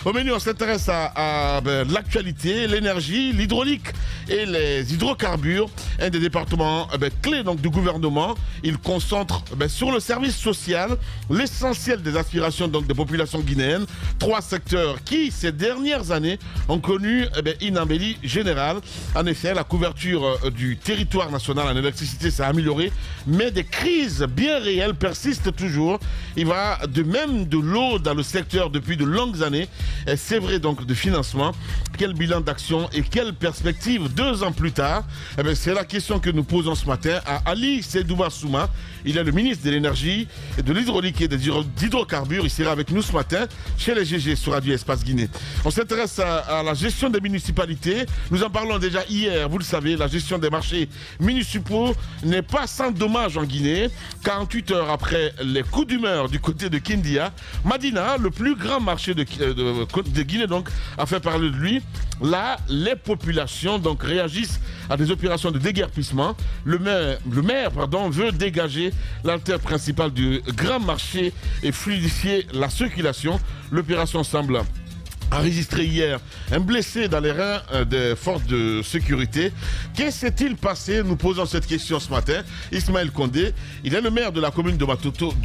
Au menu, on s'intéresse à l'actualité, l'énergie, l'hydraulique et les hydrocarbures. Un des départements clés donc, du gouvernement. Il concentre sur le service social l'essentiel des aspirations donc, des populations guinéennes. 3 secteurs qui, ces dernières années, ont connu une embellie générale. En effet, la couverture du territoire national en électricité s'est améliorée, mais des crises bien réelles persistent toujours. Il va de même de l'eau dans le secteur depuis de longues années. C'est vrai donc de financement. Quel bilan d'action et quelle perspective 2 ans plus tard? C'est la question que nous posons ce matin à Ali Sedouba Souma. Il est le ministre de l'énergie, de l'hydraulique et des hydrocarbures. Il sera avec nous ce matin chez les GG sur Radio Espace Guinée. On s'intéresse à la gestion des municipalités. Nous en parlons déjà hier. Vous le savez, la gestion des marchés municipaux n'est pas sans dommage en Guinée. 48 heures après les coups d'humeur du côté de Kindia, Madina, le plus grand marché de Guinée, donc, a fait parler de lui. Là, les populations donc, réagissent à des opérations de déguerpissement. Le maire veut dégager l'artère principale du grand marché et fluidifier la circulation. L'opération semble enregistré hier un blessé dans les reins des forces de sécurité. Qu'est-ce qui s'est-il passé? Nous posons cette question ce matin. Ismaël Condé, il est le maire de la commune de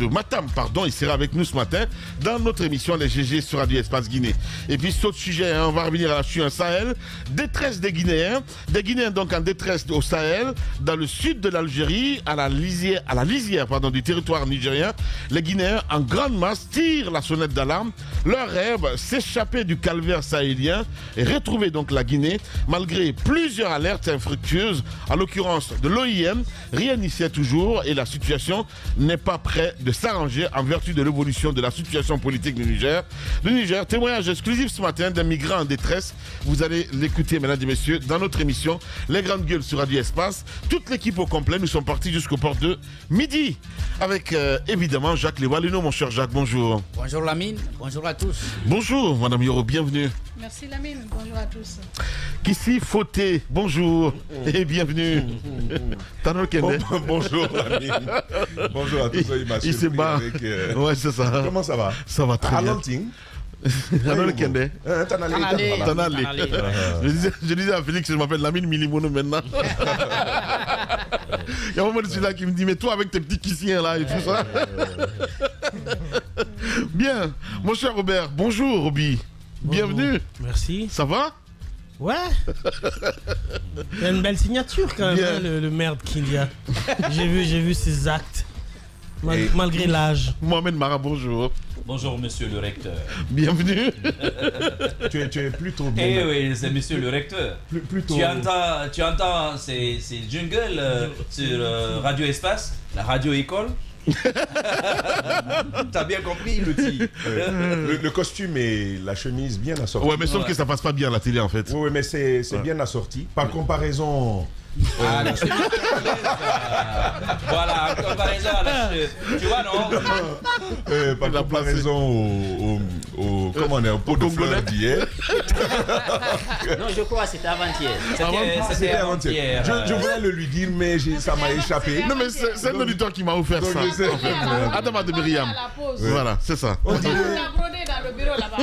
Matam, il sera avec nous ce matin dans notre émission Les GG sur Radio Espace Guinée. Et puis sur ce sujet, on va revenir à la situation Sahel. Détresse des Guinéens donc en détresse au Sahel, dans le sud de l'Algérie, à la lisière du territoire nigérien. Les Guinéens en grande masse tirent la sonnette d'alarme. Leur rêve, s'échapper du calvaire sahélien et retrouver donc la Guinée, malgré plusieurs alertes infructueuses, en l'occurrence de l'OIM, rien n'y fait toujours et la situation n'est pas prête de s'arranger en vertu de l'évolution de la situation politique du Niger. Le Niger, témoignage exclusif ce matin d'un migrant en détresse. Vous allez l'écouter, mesdames et messieurs, dans notre émission Les Grandes Gueules sur Radio Espace. Toute l'équipe au complet, nous sommes partis jusqu'au port de midi avec évidemment Jacques Lewalino. Mon cher Jacques, bonjour. Bonjour Lamine, bonjour à tous. Bonjour Madame Yoro, bienvenue. Merci Lamine, bonjour à tous. Kissi Fauté, bonjour et bienvenue. Tanol Kende. Bonjour Lamine. Bonjour à tous. Il se bat. Ouais, c'est ça. Comment ça va? Ça va très bien. Tanol Kende. Tanale. Je disais à Félix, je m'appelle Lamine Milimono maintenant. Il y a un moment de celui-là qui me dit, mais toi avec tes petits kissiens là et tout ça. Bien, mon cher Robert, bonjour Roby. Bienvenue. Merci. Ça va? Ouais. Il y a une belle signature quand même, hein, le maire de Kindia. J'ai vu ses actes, malgré l'âge. Mohamed Mara, bonjour. Bonjour monsieur le recteur. Bienvenue. tu es plutôt bien. Eh oui, c'est monsieur le recteur. Plutôt... Tu entends ces jingles sur Radio Espace, la radio école. T'as bien compris l'outil. Le costume et la chemise bien assortis. Ouais, mais sauf que ça passe pas bien à la télé en fait. Oui, mais c'est bien assorti. Par comparaison... Voilà, en comparaison à la tu vois non par comparaison au pot de fleurs d'hier. Non, je crois que c'était avant-hier. C'était avant-hier. Je voulais le lui dire, mais ça m'a échappé. Non, mais c'est un auditeur qui m'a offert ça. En fait. Adama de Myriam. Voilà, c'est ça. On a brodé dans le bureau là-bas.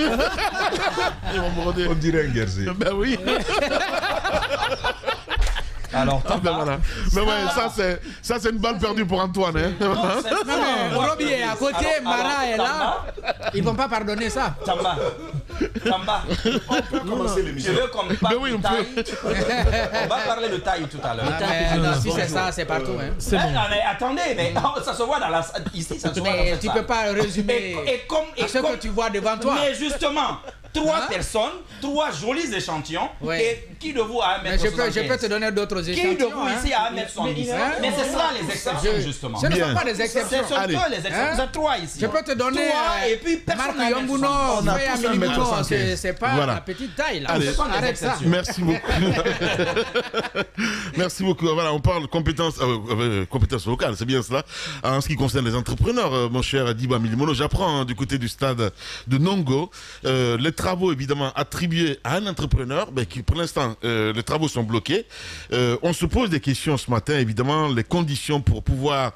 Ils vont broder. On dirait un guerrier. Ben oui. Alors, voilà. Mais ouais, ça c'est une balle perdue pour Antoine. Hein. Non, Roby est à côté, Mara est là. Ils vont pas pardonner ça. Tamba. On peut commencer l'émission. Je veux qu'on parle de taille. On va parler de taille tout à l'heure. Si c'est ça, c'est partout. Hein. C'est bon. Mais attendez, mais ça se voit dans la ici, ça se voit dans Mais cette tu salle. peux pas résumer ce que tu vois devant toi. Mais justement, 3 personnes, 3 jolis échantillons. Ouais. Et qui de vous a 1 Mais mètre je peux te donner d'autres échantillons. Qui de vous ici a 1m70 Mais ce sera les exceptions justement. Ce ne sont pas des exceptions. Ce sont que les exceptions. Vous êtes 3 ici. Je peux te donner 3 et puis personne n'a Yambuno, m. c'est pas Voilà. la petite taille là. Allez. Arrête ça. Merci beaucoup. Merci beaucoup. Voilà, on parle compétences locales, c'est bien cela. En ce qui concerne les entrepreneurs, mon cher Diba Milimono, j'apprends du côté du stade de Nongo, les travaux évidemment attribués à un entrepreneur, qui pour l'instant les travaux sont bloqués. On se pose des questions ce matin, évidemment, les conditions pour pouvoir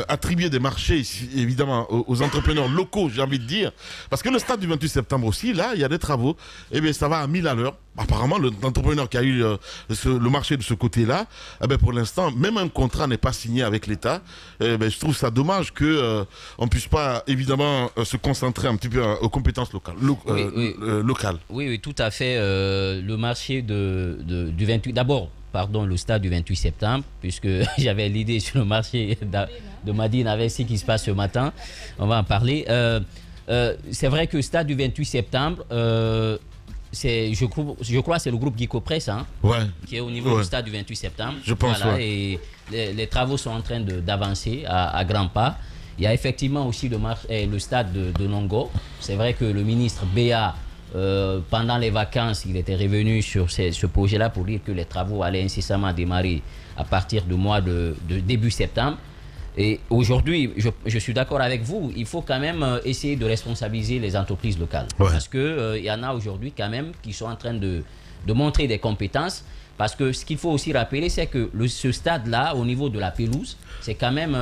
attribuer des marchés évidemment aux entrepreneurs locaux, j'ai envie de dire, parce que le stade du 28 septembre aussi, là, il y a des travaux, et bien ça va à 1000 à l'heure. Apparemment, l'entrepreneur qui a eu le marché de ce côté-là, pour l'instant, même un contrat n'est pas signé avec l'État. Je trouve ça dommage qu'on ne puisse pas, évidemment, se concentrer un petit peu aux compétences locales. Oui, tout à fait. Le marché du 28... D'abord, le stade du 28 septembre, puisque j'avais l'idée sur le marché de Madine avec ce qui se passe ce matin. On va en parler. C'est vrai que le stade du 28 septembre... je crois que c'est le groupe Guico Press qui est au niveau du stade du 28 septembre. Je pense, et les travaux sont en train d'avancer à grands pas. Il y a effectivement aussi le stade de Nongo. C'est vrai que le ministre Béa, pendant les vacances, il était revenu sur ce projet-là pour dire que les travaux allaient incessamment démarrer à partir du mois de début septembre. Et aujourd'hui, je suis d'accord avec vous, il faut quand même essayer de responsabiliser les entreprises locales. Parce qu'il y en a aujourd'hui quand même qui sont en train de montrer des compétences. Parce que ce qu'il faut aussi rappeler, c'est que ce stade-là, au niveau de la pelouse, c'est quand même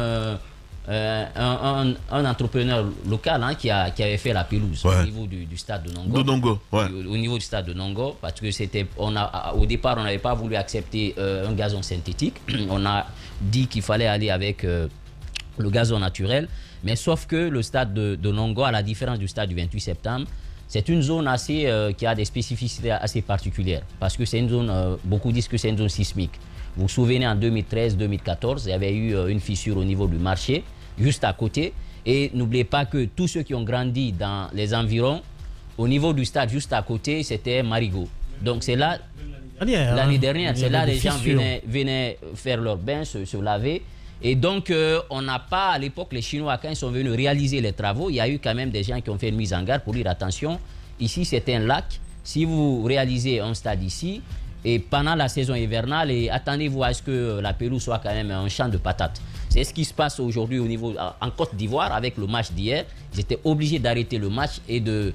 un entrepreneur local qui avait fait la pelouse au niveau du stade de Nongo. Au niveau du stade de Nongo, parce que au départ, on n'avait pas voulu accepter un gazon synthétique. On a dit qu'il fallait aller avec... le gazon naturel, mais sauf que le stade de Nongo, à la différence du stade du 28 septembre, c'est une zone qui a des spécificités assez particulières, parce que c'est une zone, beaucoup disent que c'est une zone sismique. Vous vous souvenez, en 2013-2014, il y avait eu une fissure au niveau du marché, juste à côté, et n'oubliez pas que tous ceux qui ont grandi dans les environs, au niveau du stade juste à côté, c'était Marigot. Donc c'est là, l'année dernière, c'est là les gens venaient faire leur bain, se laver. Et donc, on n'a pas, à l'époque, les Chinois, quand ils sont venus réaliser les travaux, il y a eu quand même des gens qui ont fait une mise en garde pour dire attention, ici c'est un lac, si vous réalisez un stade ici, et pendant la saison hivernale, attendez-vous à ce que la pelouse soit quand même un champ de patates. C'est ce qui se passe aujourd'hui en Côte d'Ivoire avec le match d'hier. Ils étaient obligés d'arrêter le match et de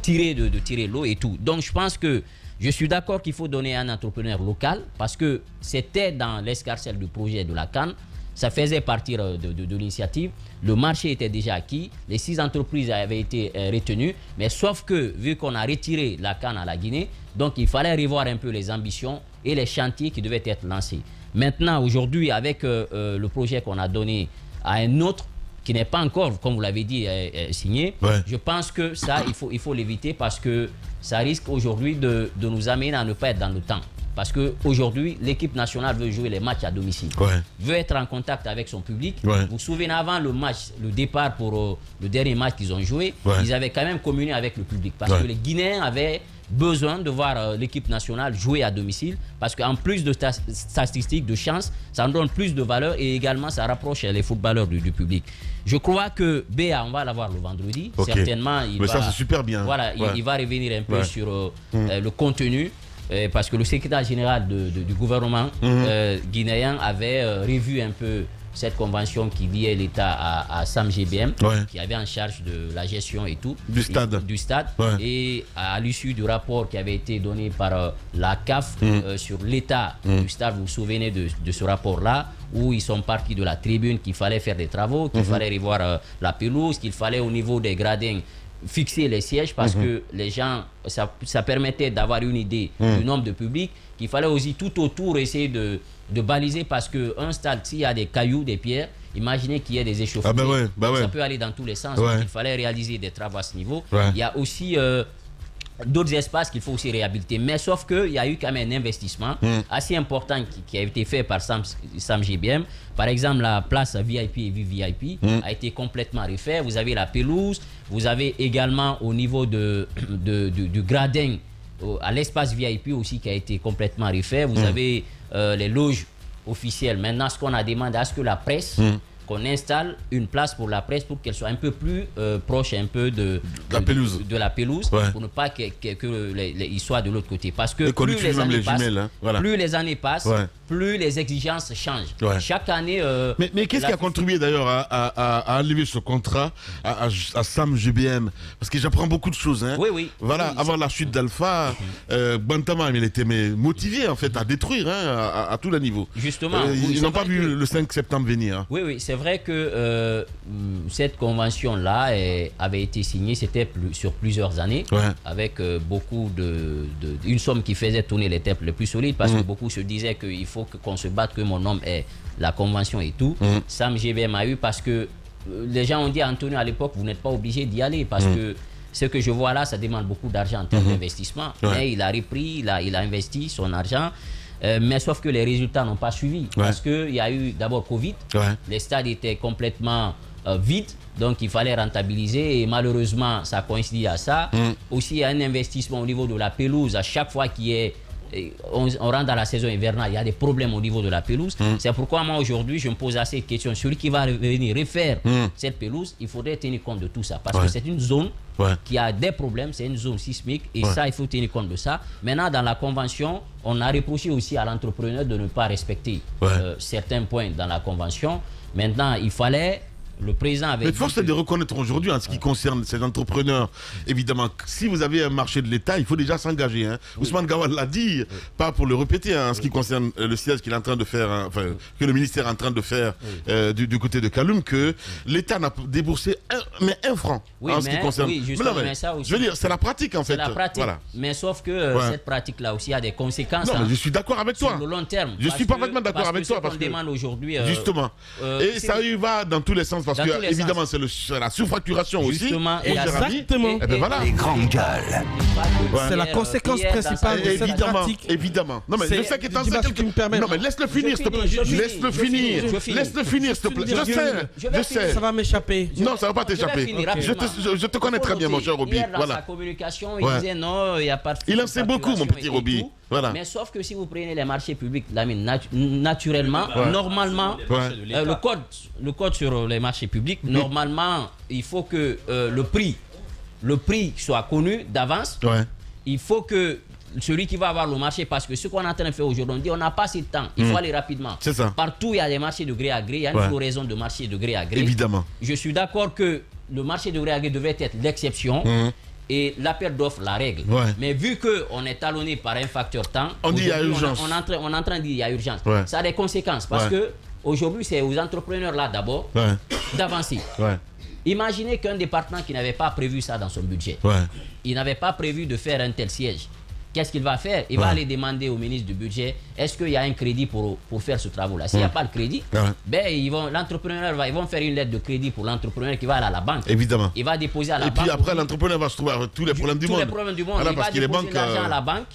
tirer l'eau et tout. Donc, je pense que je suis d'accord qu'il faut donner à un entrepreneur local parce que c'était dans l'escarcelle du projet de la CAN. Ça faisait partir de l'initiative. Le marché était déjà acquis. Les 6 entreprises avaient été retenues. Mais sauf que, vu qu'on a retiré la CAN à la Guinée, donc il fallait revoir un peu les ambitions et les chantiers qui devaient être lancés. Maintenant, aujourd'hui, avec le projet qu'on a donné à un autre, qui n'est pas encore, comme vous l'avez dit, signé, je pense que ça, il faut l'éviter parce que ça risque aujourd'hui de nous amener à ne pas être dans le temps. Parce qu'aujourd'hui, l'équipe nationale veut jouer les matchs à domicile, veut être en contact avec son public. Vous vous souvenez, avant le match, le départ pour le dernier match qu'ils ont joué, ils avaient quand même communié avec le public. Parce que les Guinéens avaient besoin de voir l'équipe nationale jouer à domicile. Parce qu'en plus de statistiques, de chance, ça en donne plus de valeur et également ça rapproche les footballeurs du public. Je crois que Béa, on va l'avoir le vendredi. Certainement, ça c'est super bien. Voilà, il va revenir un peu sur le contenu. Parce que le secrétaire général du gouvernement guinéen avait revu un peu cette convention qui liait l'État à Sam GBM, qui avait en charge de la gestion et tout du stade. Et à l'issue du rapport qui avait été donné par la CAF sur l'état du stade, vous vous souvenez de ce rapport-là, où ils sont partis de la tribune qu'il fallait faire des travaux, qu'il fallait revoir la pelouse, qu'il fallait au niveau des gradins fixer les sièges parce que les gens, ça permettait d'avoir une idée du nombre de public, qu'il fallait aussi tout autour essayer de baliser parce qu'un stade, s'il y a des cailloux, des pierres, imaginez qu'il y ait des échauffourées. Ça peut aller dans tous les sens. Donc il fallait réaliser des travaux à ce niveau. Il y a aussi d'autres espaces qu'il faut aussi réhabiliter. Mais sauf qu'il y a eu quand même un investissement assez important qui a été fait par Sam GBM. Par exemple, la place VIP et VVIP a été complètement refaite. Vous avez la pelouse. Vous avez également au niveau du gradin, à l'espace VIP aussi qui a été complètement refait. Vous avez les loges officielles. Maintenant, ce qu'on a demandé à ce que la presse qu'on installe une place pour la presse pour qu'elle soit un peu plus proche un peu de la pelouse, pour ne pas qu'ils soient de l'autre côté. Parce que et plus les années passent, jumelles, hein. Voilà. plus les années passent, plus les exigences changent. Chaque année... mais qu'est-ce qui a contribué d'ailleurs à enlever ce contrat à Sam GBM? Parce que j'apprends beaucoup de choses. Hein. Oui. Voilà, avant la chute d'Alpha, Bantamam, il était motivé en fait à détruire à tous les niveaux. Justement. Ils n'ont pas vu le 5 septembre venir. Hein. Oui, c'est vrai que cette convention-là avait été signée, c'était sur plusieurs années, avec beaucoup une somme qui faisait tourner les têtes les plus solides, parce que beaucoup se disaient qu'il faut qu'on se batte, que mon homme ait la convention et tout. Sam GBM a eu, parce que les gens ont dit à Antonio à l'époque, vous n'êtes pas obligé d'y aller, parce que ce que je vois là, ça demande beaucoup d'argent en termes d'investissement. Mais il a repris, il a investi son argent. Mais sauf que les résultats n'ont pas suivi. Parce qu'il y a eu d'abord Covid, les stades étaient complètement vides, donc il fallait rentabiliser et malheureusement ça coïncidit à ça. Aussi il y a un investissement au niveau de la pelouse, à chaque fois on rentre dans la saison hivernale, il y a des problèmes au niveau de la pelouse. C'est pourquoi moi aujourd'hui je me pose assez de questions. Celui qui va venir refaire cette pelouse, il faudrait tenir compte de tout ça. Parce que c'est une zone qui a des problèmes, c'est une zone sismique et ça il faut tenir compte de ça. Maintenant dans la convention, on a reproché aussi à l'entrepreneur de ne pas respecter certains points dans la convention. Maintenant il fallait... Le président avait... Mais force est de reconnaître aujourd'hui en ce qui concerne ces entrepreneurs, évidemment, si vous avez un marché de l'État, il faut déjà s'engager. Hein. Ousmane Gawal l'a dit, pas pour le répéter, hein, en ce qui concerne le siège qu'il est en train de faire, hein, que le ministère est en train de faire du côté de Kaloum, que l'État n'a déboursé un franc en ce qui concerne... mais ça aussi, je veux dire, c'est la pratique en fait. C'est la pratique, mais sauf que cette pratique-là aussi a des conséquences. Non, mais je suis d'accord avec toi. Sur le long terme. Je suis parfaitement d'accord avec toi. Parce que demande aujourd'hui... Justement. Et ça y va dans tous les sens. Parce que, évidemment, c'est la sous-facturation aussi. Exactement. Et ben voilà. Les grandes gueules. C'est la conséquence principale de cette pratique. Évidemment. Non, mais je sais que tu me permets. Non, mais laisse-le finir, s'il te plaît. Laisse-le finir. Laisse-le finir, s'il te plaît. Je sais. Ça va m'échapper. Non, ça va pas t'échapper. Je te connais très bien, mon cher Roby. Dans sa communication, il disait non, il n'y a pas de... Il en sait beaucoup, mon petit Roby. Voilà. Mais sauf que si vous prenez les marchés publics, naturellement, normalement, le code sur les marchés publics, normalement, il faut que le prix soit connu d'avance. Il faut que celui qui va avoir le marché, parce que ce qu'on est en train de faire aujourd'hui, on dit on n'a pas assez de temps, il faut aller rapidement. C'est ça. Partout, il y a des marchés de gré à gré, il y a une floraison de marchés de gré à gré. Évidemment. Je suis d'accord que le marché de gré à gré devrait être l'exception. Et l'appel d'offres la règle. Mais vu qu'on est talonné par un facteur temps, on dit il y a urgence. On est en train de dire il y a urgence. Ça a des conséquences parce que aujourd'hui, c'est aux entrepreneurs là d'abord d'avancer. Imaginez qu'un département qui n'avait pas prévu ça dans son budget, il n'avait pas prévu de faire un tel siège. Qu'est-ce qu'il va faire? Il va aller demander au ministre du budget, est-ce qu'il y a un crédit pour faire ce travail-là? S'il n'y a pas de crédit, l'entrepreneur ils vont faire une lettre de crédit pour l'entrepreneur qui va aller à la banque. Évidemment. Il va déposer à la banque. Et puis après, l'entrepreneur va se trouver avec tous les problèmes du monde. Tous les problèmes du monde. Il va déposer l'argent à la banque,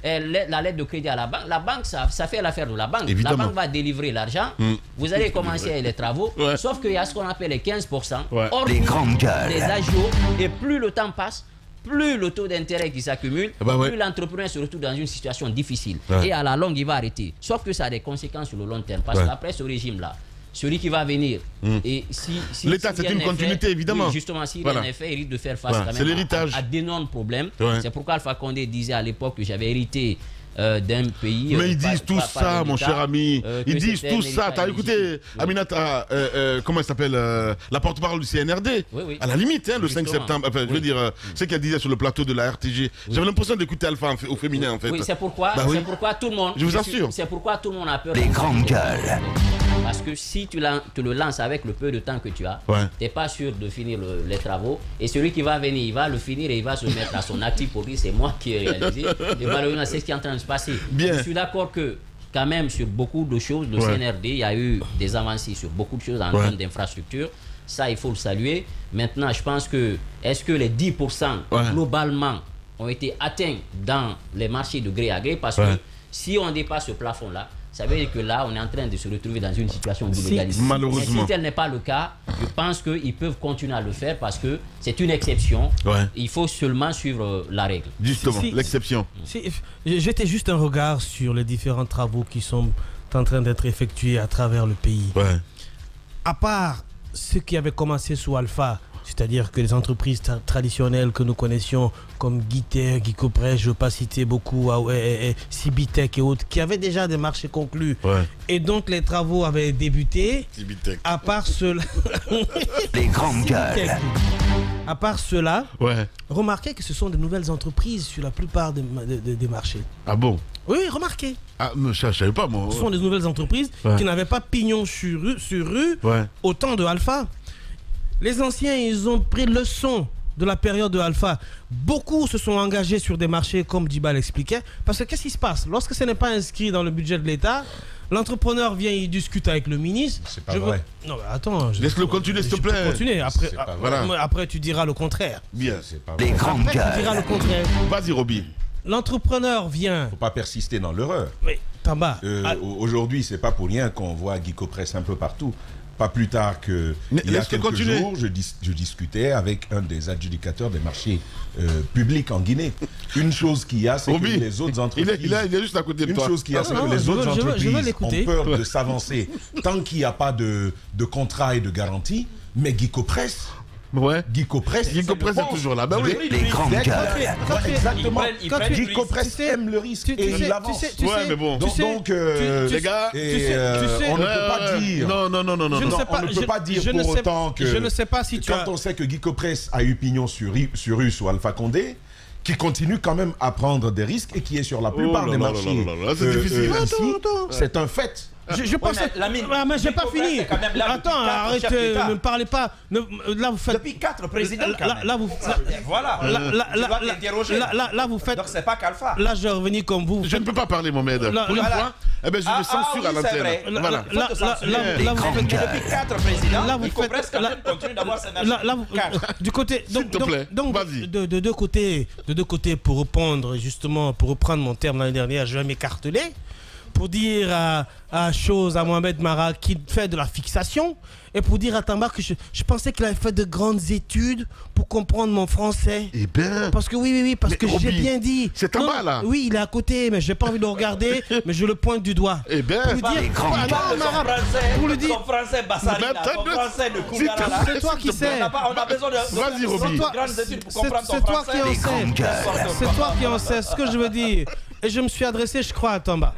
la lettre de crédit à la banque. La banque, ça fait l'affaire de la banque. Évidemment. La banque va délivrer l'argent. Vous allez commencer les travaux. Sauf qu'il y a ce qu'on appelle les 15%. Hors les grandes gueules. Les agios. Et plus le temps passe, plus le taux d'intérêt qui s'accumule, plus l'entrepreneur se retrouve dans une situation difficile. Et à la longue, il va arrêter. Sauf que ça a des conséquences sur le long terme. Parce qu'après ce régime-là, celui qui va venir, et si l'État, c'est une continuité, évidemment. Oui, justement, s'il en effet, il risque de faire face quand même à d'énormes problèmes. C'est pourquoi Alpha Condé disait à l'époque que j'avais hérité d'un pays. Mais ils disent tout ça, mon cher ami. Ils disent tout ça. T'as écouté Aminata, comment elle s'appelle, la porte-parole du CNRD. À la limite, le 5 septembre. Enfin, je veux dire, ce qu'elle disait sur le plateau de la RTG. J'avais l'impression d'écouter Alpha au féminin, en fait. Oui, c'est pourquoi tout le monde. Je vous assure. C'est pourquoi tout le monde a peur. Les grandes gueules. Parce que si tu le lances avec le peu de temps que tu as, tu n'es pas sûr de finir les travaux. Et celui qui va venir, il va le finir et il va se mettre à son actif pour dire c'est moi qui ai réalisé. Et malheureusement, c'est ce qui est en train de se passer. Je suis d'accord que quand même sur beaucoup de choses, le CNRD, il y a eu des avancées sur beaucoup de choses en termes d'infrastructure. Ça, il faut le saluer. Maintenant, je pense que est-ce que les 10% globalement ont été atteints dans les marchés de gré à gré? Parce que si on dépasse ce plafond-là, ça veut dire que là, on est en train de se retrouver dans une situation d'illégalité. Malheureusement. Si tel n'est pas le cas, je pense qu'ils peuvent continuer à le faire parce que c'est une exception. Il faut seulement suivre la règle. Justement, l'exception. J'étais juste un regard sur les différents travaux qui sont en train d'être effectués à travers le pays. à part ce qui avait commencé sous Alpha, c'est-à-dire que les entreprises traditionnelles que nous connaissions, comme Guiter, Guicopress, je ne veux pas citer beaucoup, Cibitech et autres, qui avaient déjà des marchés conclus, et donc les travaux avaient débuté, Cibitech. à part cela... Les grandes gueules. À part cela, remarquez que ce sont de nouvelles entreprises sur la plupart des marchés. Ah bon? Oui, remarquez. Ah, mais je ne savais pas, moi. Ce sont des nouvelles entreprises qui n'avaient pas pignon sur rue au temps de Alpha. Les anciens, ils ont pris leçon de la période de Alpha. Beaucoup se sont engagés sur des marchés, comme Djiba l'expliquait. Parce que qu'est-ce qui se passe? Lorsque ce n'est pas inscrit dans le budget de l'État, l'entrepreneur vient, il discute avec le ministre. C'est pas vrai. Non, mais attends. Laisse-le continuer, s'il te plaît. Continuer. Après, voilà. après, tu diras le contraire. Bien. C'est pas Les vrai. grandes Après, tu diras gueules. le contraire. Vas-y, Roby. L'entrepreneur vient. Faut pas persister dans l'erreur. Mais, Tamba. Aujourd'hui, c'est pas pour rien qu'on voit Guicopress un peu partout. Pas plus tard que il y a quelques jours, je discutais avec un des adjudicateurs des marchés publics en Guinée. Une chose qu'il y a, c'est que les autres entreprises... Il est juste à côté de toi. Une chose qu'il y a, c'est que les autres entreprises ont peur de Ouais. s'avancer tant qu'il n'y a pas de contrat et de garantie. Mais Guicopress... Guicopress est toujours là. Ben oui. Les grandes gueules. Exactement. Ils prennent du Guicopress aime le risque et il avance. Ouais, mais bon. Donc, les gars, on ne peut pas dire. Non. Je ne sais pas, on ne peut pas dire je pour ne sais- autant que je ne sais pas si tu quand as... on sait que Guicopress a eu pignon sur rue sous Alpha Condé, qui continue quand même à prendre des risques et qui est sur la plupart des marchés. C'est difficile. Attends. C'est un fait. Je pense. Mais j'ai pas fini. Attends, arrête, ne me parlez pas. Là, vous faites. Depuis 4 présidents. Là, vous. Voilà. Là, vous faites. Donc c'est pas qu'Alpha. Là, je vais revenir comme vous. Je ne peux pas parler, Mohamed. Pour une fois, je me censure à l'antenne. Voilà. Là, vous faites. Depuis 4 présidents, Là, vous il faut faites. presque quand même continuer d'avoir ces Là, du côté. S'il te plaît, Donc, vas-y. de deux côtés, pour reprendre justement, pour reprendre mon terme l'année dernière, je vais m'écarteler. Pour dire à Mohamed Mara qu'il fait de la fixation et pour dire à Tamba que je pensais qu'il avait fait de grandes études pour comprendre mon français. Eh bien. Parce que oui, parce Mais que j'ai Roby, bien dit. c'est Tamba, là. Oui, il est à côté, mais j'ai pas envie de le regarder, mais je le pointe du doigt. Eh bien. Pour lui dire, pour lui dire, Son français Bassarina, son français de Koungara là. c'est toi qui sais. On a besoin de Vas-y, Roby. grandes études pour comprendre ton C'est toi qui français. en sais. C'est toi qui en sais ce que je veux dire. Et je me suis adressé, je crois, à Tamba.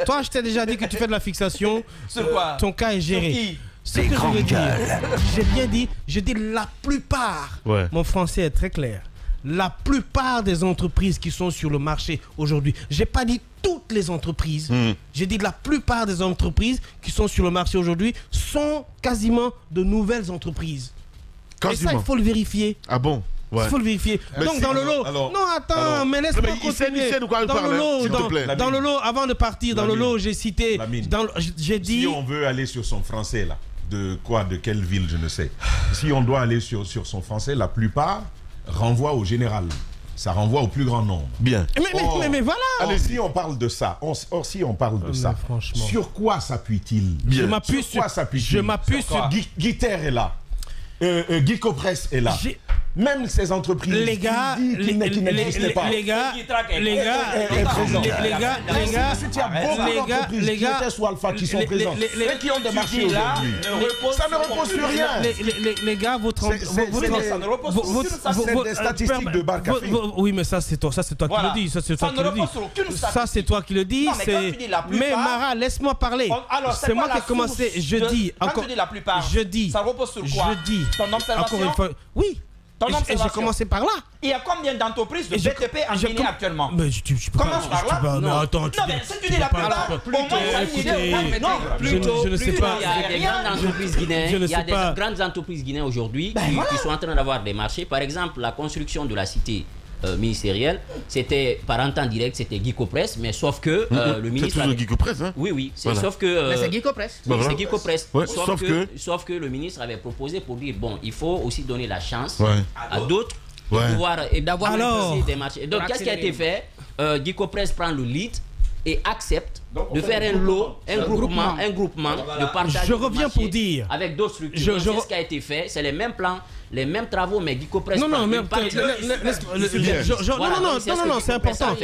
Toi, je t'ai déjà dit que tu fais de la fixation. Sur quoi? Ton cas est géré. Sur qui? Ce Les que je veux grandes dire, gueules. j'ai bien dit, je dis la plupart. Ouais. Mon français est très clair. La plupart des entreprises qui sont sur le marché aujourd'hui, j'ai pas dit toutes les entreprises, j'ai dit la plupart des entreprises qui sont sur le marché aujourd'hui sont quasiment de nouvelles entreprises. Et ça, Quasiment. il faut le vérifier. Ah bon? Il faut le vérifier. Donc dans le lot, non attends, mais laisse-moi il sait continuer. de quoi il Dans parle, le lot, s'il te plaît. dans le lot, avant de partir, dans le lot, j'ai cité, j'ai dit. Si on veut aller sur son français là, de quelle ville, je ne sais. Si on doit aller sur son français, la plupart renvoient au général. Ça renvoie au plus grand nombre. Bien. Mais voilà. Allez, si on parle de ça, si on parle de ça, franchement. sur quoi s'appuie-t-il? Je m'appuie Sur quoi s'appuie-t-il? Je m'appuie sur. Guiter est là. Guicopress est là. Même ces entreprises Les gars, qui n'existaient pas. les gars, les gars, qui étaient sous Alpha qui sont présents et qui ont des marchés aujourd'hui. Ça ne repose sur rien. Les gars, votre C'est des statistiques de bar café. Oui, mais ça c'est toi qui le dis. Ça c'est toi qui le dis. Mais Mara, laisse-moi parler. C'est moi qui ai commencé. Je dis encore. Quand tu dis la plupart, je dis. Ça repose sur quoi? Je dis. Ton observation? Encore une fois. Oui. Et j'ai commencé par là. Il y a combien d'entreprise de BTP en Guinée actuellement? Mais tu commence par là. Non, attends. Non, mais si tu dis la plupart, au moins ça a une idée. Non, je ne sais pas. Il y a des grandes entreprises guinéennes. Je ne Il y a sais des pas. grandes entreprises guinéennes aujourd'hui qui sont en train d'avoir des marchés. Par exemple, la construction de la cité ministérielle, c'était par entente direct, c'était Guicopress, mais sauf que le C'est ministre. toujours Guicopress, hein? Oui, Voilà. sauf que. Mais c'est Guicopress. Oui, c'est Guicopress. Ouais, sauf que le ministre avait proposé pour dire bon, il faut aussi donner la chance Ouais. à d'autres de pouvoir d'avoir des marchés. Et donc, qu'est-ce qui a été fait? Guicopress prend le lead et accepte de faire un lot, un groupement de partage. Je reviens pour dire. Avec d'autres structures. C'est ce qui a été fait. C'est les mêmes plans, les mêmes travaux, mais Guicopress. Non, mais non, c'est important.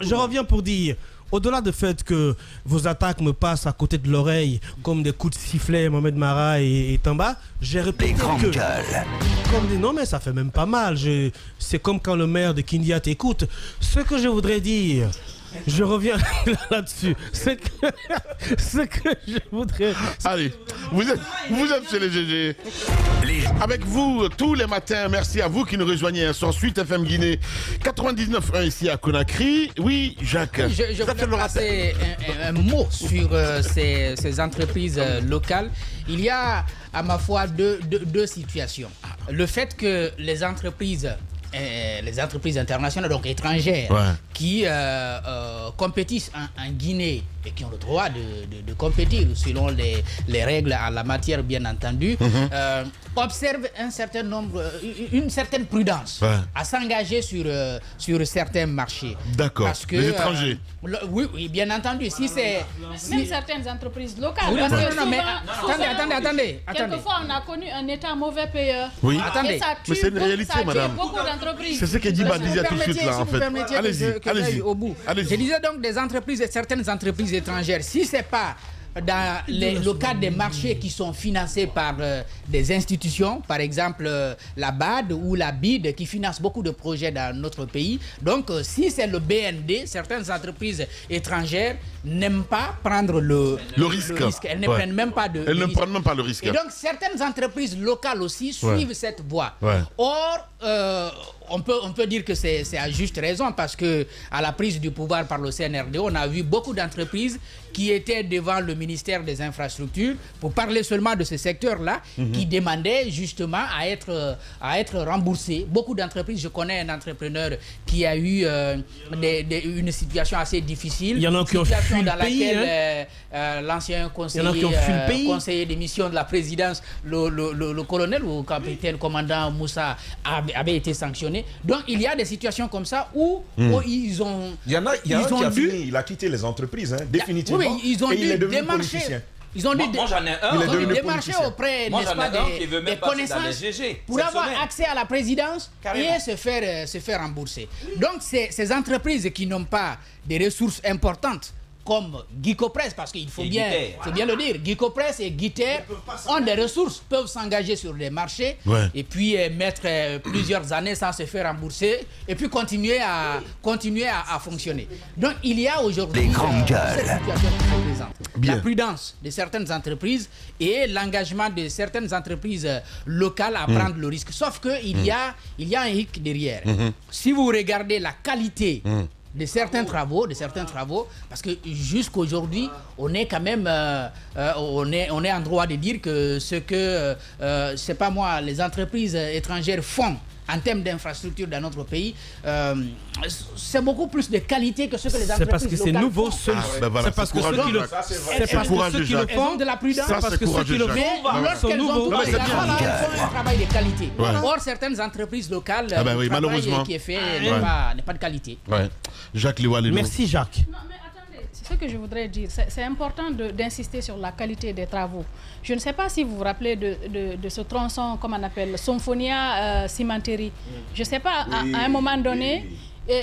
Je reviens pour dire, au-delà du fait que vos attaques me passent à côté de l'oreille comme des coups de sifflet, Mohamed Mara et Tamba, j'ai répété que... Comme dit, non mais ça fait même pas mal. C'est comme quand le maire de Kindia t'écoute. Ce que je voudrais dire... Je reviens là-dessus. Ce que je voudrais... Allez, vous êtes chez les GG. Avec vous, tous les matins, merci à vous qui nous rejoignez sur Suite FM Guinée 99.1 ici à Conakry. Oui, Jacques. Je voudrais passer un mot sur ces entreprises locales. Il y a, à ma foi, deux situations. Le fait que les entreprises internationales, donc étrangères, qui compétissent en Guinée et qui ont le droit de compétir selon les règles en la matière, bien entendu, observent une certaine prudence à s'engager sur certains marchés. D'accord. Les étrangers. Oui, bien entendu. Si c'est même certaines entreprises locales. Oui, mais attendez. Quelquefois, on a connu un État mauvais payeur. Oui. Attendez. Mais c'est une réalité, madame. C'est ce que Diba disait tout de suite là, en fait. Allez-y. Au bout. Je disais donc certaines entreprises étrangères. Si c'est pas dans le cadre des marchés qui sont financés par des institutions, par exemple la BAD ou la BID qui financent beaucoup de projets dans notre pays. Donc si c'est le BND, certaines entreprises étrangères n'aiment pas prendre le risque. Elles ne prennent même pas Elles ne prennent même pas le risque. Et donc certaines entreprises locales aussi suivent cette voie. Or, on peut dire que c'est à juste raison parce que à la prise du pouvoir par le CNRD, on a vu beaucoup d'entreprises qui étaient devant le ministère des Infrastructures, pour parler seulement de ce secteur-là, qui demandaient justement à être remboursées. Beaucoup d'entreprises, je connais un entrepreneur qui a eu une situation assez difficile. Il y en a qui ont fui dans le pays, laquelle l'ancien conseiller des missions de la présidence, le colonel ou capitaine commandant Moussa avait été sanctionné. Donc il y a des situations comme ça où ils ont... Il y en a qui a fini, il a quitté les entreprises, définitivement. Oui, ils ont dû démarcher. Ils ont dû démarcher auprès, n'est-ce pas, des connaissances pour avoir accès à la présidence et se faire rembourser. Donc ces entreprises qui n'ont pas des ressources importantes comme Guicopress, parce qu'il faut bien le dire, Guicopress et Guiter ont des ressources, peuvent s'engager sur les marchés et puis mettre plusieurs années sans se faire rembourser et puis continuer à fonctionner. Donc il y a aujourd'hui cette situation qui se présente. La prudence de certaines entreprises et l'engagement de certaines entreprises locales à prendre le risque. Sauf qu'il y a un hic derrière. Si vous regardez la qualité de certains travaux, parce que jusqu'aujourd'hui, on est quand même, on est en droit de dire que ce que, c'est pas moi, les entreprises étrangères font en termes d'infrastructures dans notre pays, c'est beaucoup plus de qualité que ce que les entreprises locales font. C'est parce que c'est nouveau. C'est parce que ceux qui le font de la prudence. C'est parce que ceux qui le font lorsqu'elles ont un travail de qualité. Or, certaines entreprises locales, le travail qui est fait n'est pas de qualité. Jacques Liwaleno. Merci Jacques. Non, mais attendez, c'est ce que je voudrais dire. C'est important d'insister sur la qualité des travaux. Je ne sais pas si vous vous rappelez de ce tronçon, comme on appelle, Symphonia Cimenterie. Je ne sais pas, à un moment donné,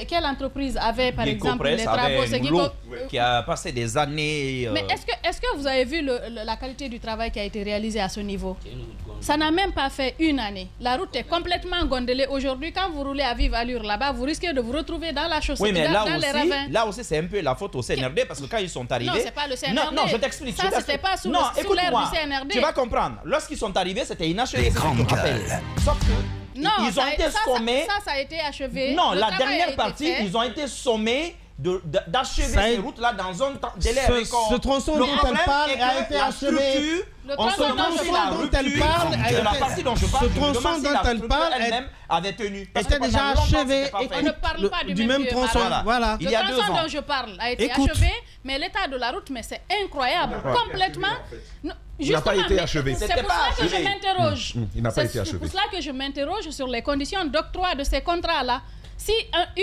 quelle entreprise avait, par exemple, les travaux qui a passé des années... Mais est-ce que vous avez vu la qualité du travail qui a été réalisé à ce niveau? Ça n'a même pas fait une année. La route est complètement gondolée. Aujourd'hui, quand vous roulez à vive allure là-bas, vous risquez de vous retrouver dans la chaussée, mais dans les ravins. Là aussi, c'est un peu la faute au CNRD parce que quand ils sont arrivés... Non, c'est pas le CNRD. Non, je t'explique. Ça, c'était pas sous l'ère du CNRD. Tu vas comprendre. Lorsqu'ils sont arrivés, c'était inachevé. Sauf que... Non, ils ont été sommés. Ça a été achevé. Non, la dernière partie, ils ont été sommés d'achever ces routes-là dans un délai record. Ce tronçon dont elle parle a été achevé. Le tronçon dont elle parle a été la partie dont je parle. Ce tronçon dont elle parle elle-même avait tenu. Était déjà achevé. On ne parle pas du même tronçon. Voilà. Le tronçon dont je parle a été achevé, mais l'état de la route, mais c'est incroyable. Complètement. Il n'a pas été achevé. C'est pour ça que je m'interroge. Il n'a pas été achevé. C'est pour cela que je m'interroge sur les conditions d'octroi de ces contrats-là. Si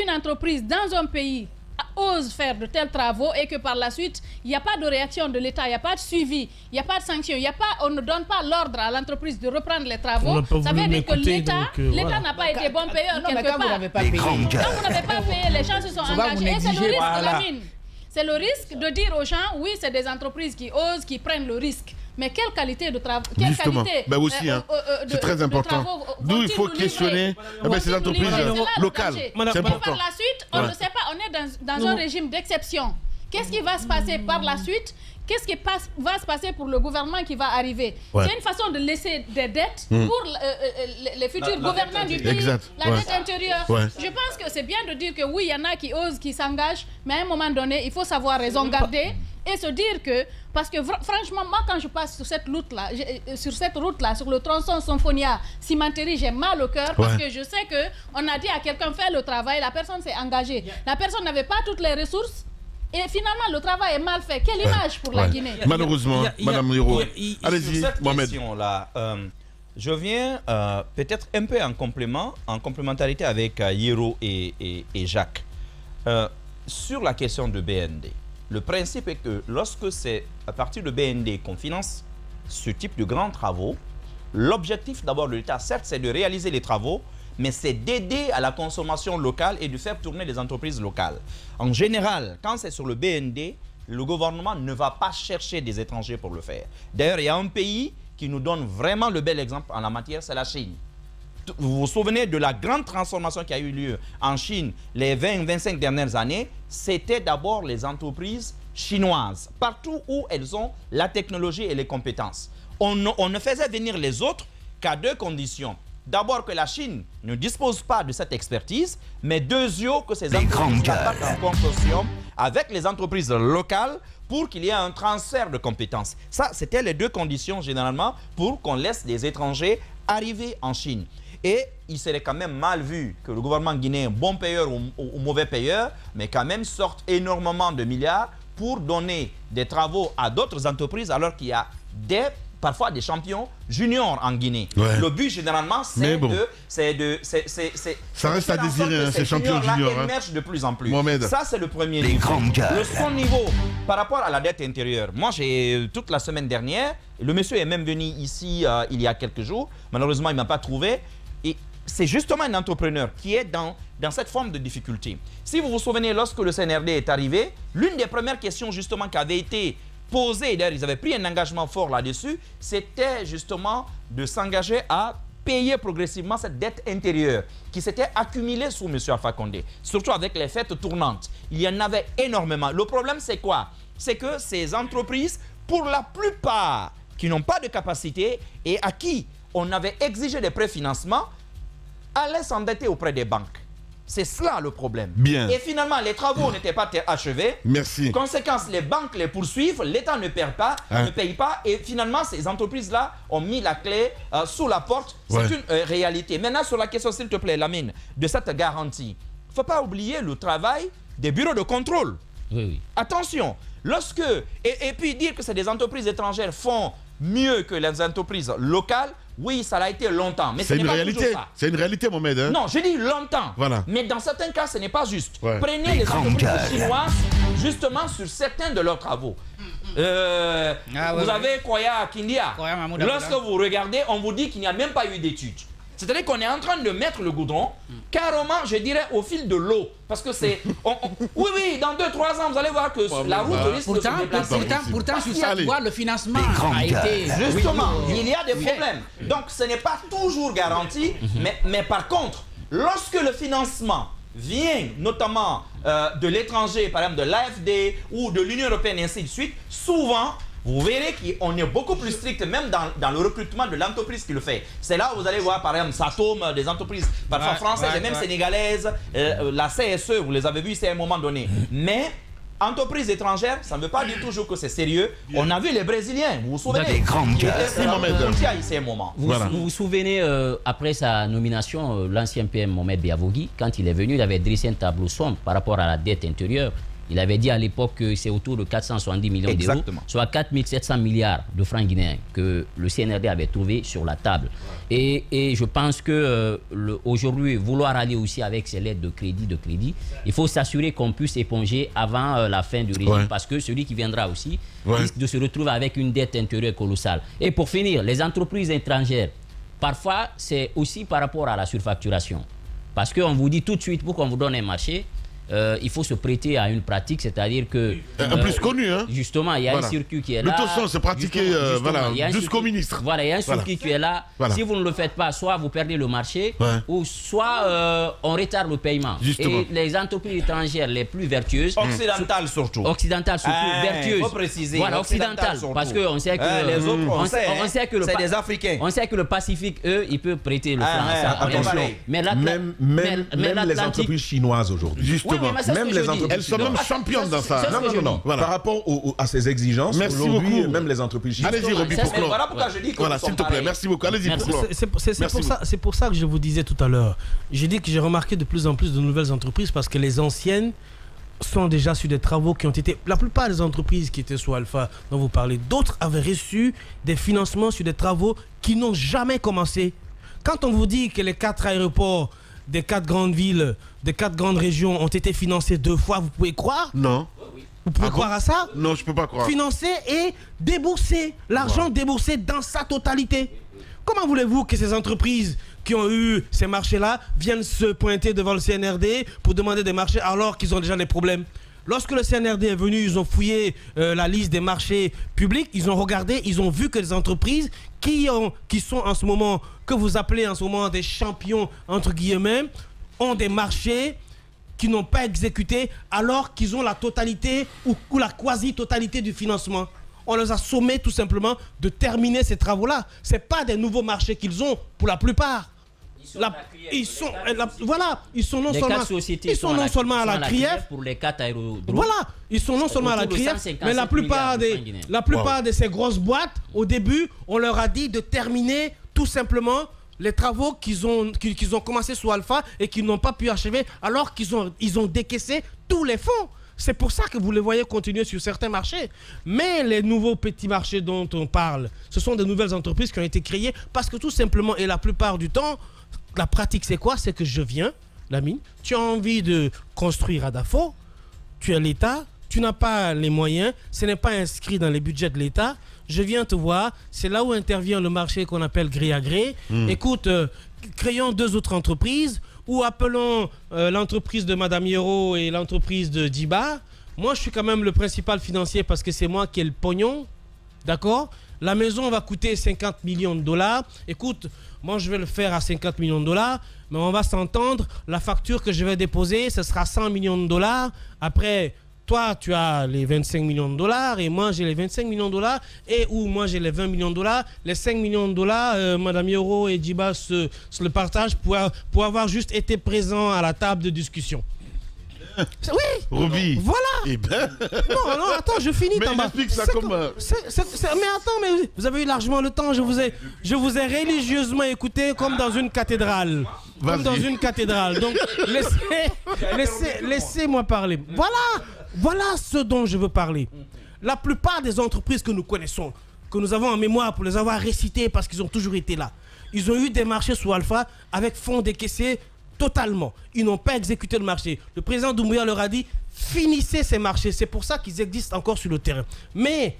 une entreprise dans un pays ose faire de tels travaux et que par la suite, il n'y a pas de réaction de l'État, il n'y a pas de suivi, il n'y a pas de sanction, on ne donne pas l'ordre à l'entreprise de reprendre les travaux, ça veut dire que l'État n'a pas été bon payeur quelque part. Quand vous n'avez pas payé. Quand vous n'avez pas payé, les gens se sont engagés et c'est le risque de la mine. C'est le risque de dire aux gens, oui, c'est des entreprises qui osent, qui prennent le risque. Mais quelle qualité de travail, quelle qualité c'est très important. D'où il faut questionner ces entreprises locales. C'est important. Par la suite, on ne sait pas, on est dans un régime d'exception. Qu'est-ce qui va se passer par la suite? Qu'est-ce qui va se passer pour le gouvernement qui va arriver? C'est une façon de laisser des dettes pour les futurs gouvernants du pays, la dette intérieure. Je pense que c'est bien de dire que oui, il y en a qui osent, qui s'engagent, mais à un moment donné, il faut savoir raison garder et se dire que, parce que franchement, moi quand je passe sur cette route-là, sur le tronçon Symphonia-Cimenterie, j'ai mal au cœur parce que je sais qu'on a dit à quelqu'un faire le travail, la personne s'est engagée. La personne n'avait pas toutes les ressources. Et finalement, le travail est mal fait. Quelle image pour la Guinée? Malheureusement, Madame Liro. Allez-y, Mohamed. Je viens peut-être un peu en complémentarité avec Hiro et Jacques. Sur la question de BND, le principe est que lorsque c'est à partir de BND qu'on finance ce type de grands travaux, l'objectif d'abord de l'État, certes, c'est de réaliser les travaux, mais c'est d'aider à la consommation locale et de faire tourner les entreprises locales. En général, quand c'est sur le BND, le gouvernement ne va pas chercher des étrangers pour le faire. D'ailleurs, il y a un pays qui nous donne vraiment le bel exemple en la matière, c'est la Chine. Vous vous souvenez de la grande transformation qui a eu lieu en Chine les 20-25 dernières années? C'était d'abord les entreprises chinoises, partout où elles ont la technologie et les compétences. On ne faisait venir les autres qu'à deux conditions. D'abord que la Chine ne dispose pas de cette expertise, mais deuxièmement que ces entreprises partent en consortium avec les entreprises locales pour qu'il y ait un transfert de compétences. Ça, c'était les deux conditions généralement pour qu'on laisse des étrangers arriver en Chine. Et il serait quand même mal vu que le gouvernement guinéen, bon payeur ou mauvais payeur, mais quand même sorte énormément de milliards pour donner des travaux à d'autres entreprises alors qu'il y a parfois des champions juniors en Guinée. Le but généralement c'est ça reste à désirer, ces champions juniors émergent de plus en plus. Mohamed. Ça c'est le premier niveau. Le second niveau par rapport à la dette intérieure. Moi j'ai toute la semaine dernière, le monsieur est même venu ici il y a quelques jours. Malheureusement il ne m'a pas trouvé. Et c'est justement un entrepreneur qui est dans cette forme de difficulté. Si vous vous souvenez, lorsque le CNRD est arrivé, l'une des premières questions justement qui avait été posée, d'ailleurs ils avaient pris un engagement fort là-dessus, c'était justement de s'engager à payer progressivement cette dette intérieure qui s'était accumulée sous M. Alpha Condé, surtout avec les fêtes tournantes. Il y en avait énormément. Le problème c'est quoi? C'est que ces entreprises, pour la plupart, qui n'ont pas de capacité et à qui on avait exigé des préfinancements, allaient s'endetter auprès des banques. C'est cela le problème. Bien. Et finalement, les travaux n'étaient pas achevés. Merci. Conséquence, les banques les poursuivent, l'État ne paye pas. Et finalement, ces entreprises-là ont mis la clé sous la porte. C'est une réalité. Maintenant, sur la question, s'il te plaît, Lamine, de cette garantie, il ne faut pas oublier le travail des bureaux de contrôle. Oui. Attention, lorsque... Et puis dire que des entreprises étrangères font mieux que les entreprises locales, oui, ça a été longtemps, mais ce n'est pas toujours ça. C'est une réalité, Mohamed. Hein? Non, j'ai dit longtemps. Voilà. Mais dans certains cas, ce n'est pas juste. Prenez les entreprises chinoises, justement, sur certains de leurs travaux. Vous avez Koya Kindia. Lorsque vous regardez, on vous dit qu'il n'y a même pas eu d'études. C'est-à-dire qu'on est en train de mettre le goudron, carrément, je dirais, au fil de l'eau. Parce que c'est... Oui, dans 2-3 ans, vous allez voir que la route risque de se déplacer. Pourtant, sur cette voie, le financement a été... Justement, il y a des problèmes. Donc, ce n'est pas toujours garanti. Mais par contre, lorsque le financement vient notamment de l'étranger, par exemple de l'AFD ou de l'Union européenne et ainsi de suite, souvent... Vous verrez qu'on est beaucoup plus strict même dans le recrutement de l'entreprise qui le fait. C'est là où vous allez voir par exemple Satom, des entreprises parfois françaises et même sénégalaises, la CSE, vous les avez vus ici à un moment donné. Mais entreprises étrangères, ça ne veut pas dire toujours que c'est sérieux. On a vu les Brésiliens, vous vous souvenez? Vous vous souvenez, après sa nomination, l'ancien PM Mohamed Biavogui, quand il est venu, il avait dressé un tableau sombre par rapport à la dette intérieure. Il avait dit à l'époque que c'est autour de 470 millions d'euros, soit 4700 milliards de francs guinéens que le CNRD avait trouvé sur la table. Et je pense que aujourd'hui, vouloir aller aussi avec ces lettres de crédit, il faut s'assurer qu'on puisse éponger avant la fin du régime, parce que celui qui viendra aussi risque de se retrouver avec une dette intérieure colossale. Et pour finir, les entreprises étrangères, parfois c'est aussi par rapport à la surfacturation. Parce qu'on vous dit tout de suite, pour qu'on vous donne un marché, il faut se prêter à une pratique, c'est-à-dire que... un plus connu, hein. Justement, il y a un circuit qui est là. Le tauson, c'est pratiqué jusqu'au ministre. Voilà, il y a un circuit qui est là. Voilà. Si vous ne le faites pas, soit vous perdez le marché, ou soit on retarde le paiement. Justement. Et les entreprises étrangères les plus vertueuses... Occidentales surtout. Occidentales surtout, vertueuses. Il faut préciser. Voilà, occidentales. Parce qu'on sait que... les autres, on sait que c'est des Africains. On sait que le Pacifique, eux, ils peuvent prêter le franc. Attention, même les entreprises chinoises aujourd'hui. Justement, même les entreprises elles sont même championnes dans ça. Non. Voilà. Par rapport à ces exigences, aujourd'hui, même les entreprises chinoises. Allez-y, Roby, pour clore. Voilà pourquoi je dis que voilà, s'il te plaît, merci beaucoup. Allez-y, pour clore. C'est pour ça que je vous disais tout à l'heure. J'ai dit que j'ai remarqué de plus en plus de nouvelles entreprises parce que les anciennes sont déjà sur des travaux qui ont été... La plupart des entreprises qui étaient sous Alpha, dont vous parlez, d'autres avaient reçu des financements sur des travaux qui n'ont jamais commencé. Quand on vous dit que les 4 aéroports des 4 grandes villes, des 4 grandes régions ont été financés 2 fois, vous pouvez croire? Non. Vous pouvez croire à ça? Non, je ne peux pas croire. Financer et débourser. L'argent déboursé dans sa totalité. Comment voulez-vous que ces entreprises qui ont eu ces marchés-là viennent se pointer devant le CNRD pour demander des marchés alors qu'ils ont déjà des problèmes? Lorsque le CNRD est venu, ils ont fouillé la liste des marchés publics, ils ont regardé, ils ont vu que les entreprises qui sont en ce moment, que vous appelez en ce moment des champions, entre guillemets, ont des marchés qui n'ont pas exécuté alors qu'ils ont la totalité ou la quasi-totalité du financement. On les a sommés tout simplement de terminer ces travaux-là. Ce n'est pas des nouveaux marchés qu'ils ont pour la plupart. Ils sont non seulement à la CRIEF pour les 4 aérodromes. Voilà, ils sont non seulement à la CRIEF, mais la plupart de ces grosses boîtes, au début, on leur a dit de terminer tout simplement les travaux qu'ils ont commencé sous Alpha et qu'ils n'ont pas pu achever alors qu'ils ont décaissé tous les fonds. C'est pour ça que vous les voyez continuer sur certains marchés. Mais les nouveaux petits marchés dont on parle, ce sont des nouvelles entreprises qui ont été créées parce que tout simplement, et la plupart du temps, la pratique c'est quoi? C'est que je viens, Lamine, tu as envie de construire à Dafo, tu es l'État, tu n'as pas les moyens, ce n'est pas inscrit dans les budgets de l'État, je viens te voir, c'est là où intervient le marché qu'on appelle gré à gré. Écoute, créons 2 autres entreprises, ou appelons l'entreprise de Madame Yero et l'entreprise de Djiba. Moi, je suis quand même le principal financier parce que c'est moi qui ai le pognon. D'accord? La maison va coûter 50 millions de dollars. Écoute, moi, je vais le faire à 50 millions de dollars. Mais on va s'entendre. La facture que je vais déposer, ce sera 100 millions de dollars. Après, toi, tu as les 25 millions de dollars et moi, j'ai les 25 millions de dollars. Et où moi, j'ai les 20 millions de dollars. Les 5 millions de dollars, Madame Yoro et Djiba se le partagent pour avoir juste été présent à la table de discussion. Oui. Roby. Voilà. Eh ben... Non, attends, je finis. Mais il explique ça comme... Mais attends, mais vous avez eu largement le temps. Je vous ai religieusement écouté comme dans une cathédrale. Comme dans une cathédrale. Donc, laissez-moi parler. Voilà ce dont je veux parler. La plupart des entreprises que nous connaissons, que nous avons en mémoire pour les avoir récitées parce qu'ils ont toujours été là, ils ont eu des marchés sous Alpha avec fonds décaissés totalement. Ils n'ont pas exécuté le marché. Le président Doumbouya leur a dit, finissez ces marchés. C'est pour ça qu'ils existent encore sur le terrain. Mais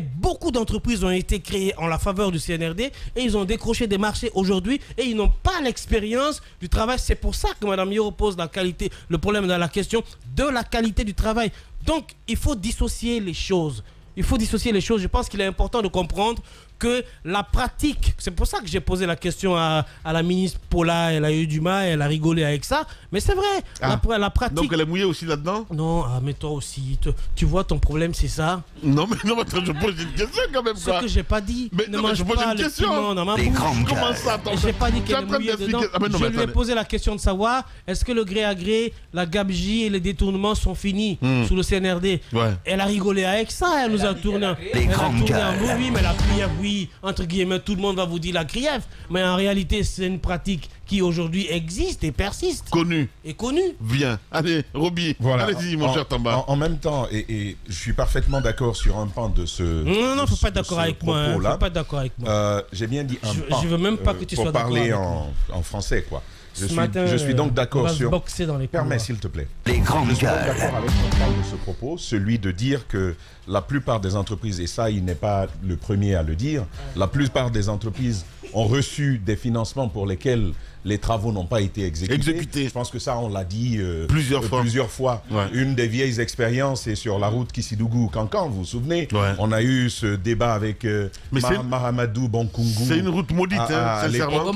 beaucoup d'entreprises ont été créées en la faveur du CNRD et ils ont décroché des marchés aujourd'hui et ils n'ont pas l'expérience du travail. C'est pour ça que Mme Yoro pose le problème dans la question de la qualité du travail. Donc, il faut dissocier les choses. Je pense qu'il est important de comprendre que la pratique, c'est pour ça que j'ai posé la question à la ministre Paula, elle a eu du mal, elle a rigolé avec ça, mais c'est vrai, la pratique... Donc elle est mouillée aussi là-dedans? Non, mais toi aussi, tu vois ton problème c'est ça? Non, mais attends, je pose une question quand même. Ce que j'ai pas dit, mais ne mange pas le piment dans ma bouche. Comment ça? J'ai pas dit qu'elle est mouillée dedans. Je lui ai posé la question de savoir, est-ce que le gré à gré, la gabegie et les détournements sont finis sous le CNRD? Elle a rigolé avec ça, elle nous a tourné en oui, mais la CRIEF, oui, entre guillemets, tout le monde va vous dire la CRIEF, mais en réalité, c'est une pratique qui aujourd'hui existe et persiste. Connue. Bien. Allez, Roby, voilà. Allez-y, mon cher Tamba. En même temps, et je suis parfaitement d'accord sur un pan de ce. Non, faut pas être d'accord avec moi. Faut pas être d'accord avec moi. J'ai bien dit un pan. Je veux même pas que tu sois d'accord avec moi. Pour parler en français, quoi. Je suis donc d'accord sur... boxer dans les Permets, s'il te plaît. Les grandes Je suis donc d'accord avec Chantal de ce propos, celui de dire que la plupart des entreprises, et ça, il n'est pas le premier à le dire, la plupart des entreprises ont reçu des financements pour lesquels les travaux n'ont pas été exécutés. Je pense que ça, on l'a dit plusieurs fois. Ouais. Une des vieilles expériences est sur la route Kissidougou-Kankan, vous vous souvenez? On a eu ce débat avec Mahamadou Bonkungu. C'est une route maudite, sincèrement.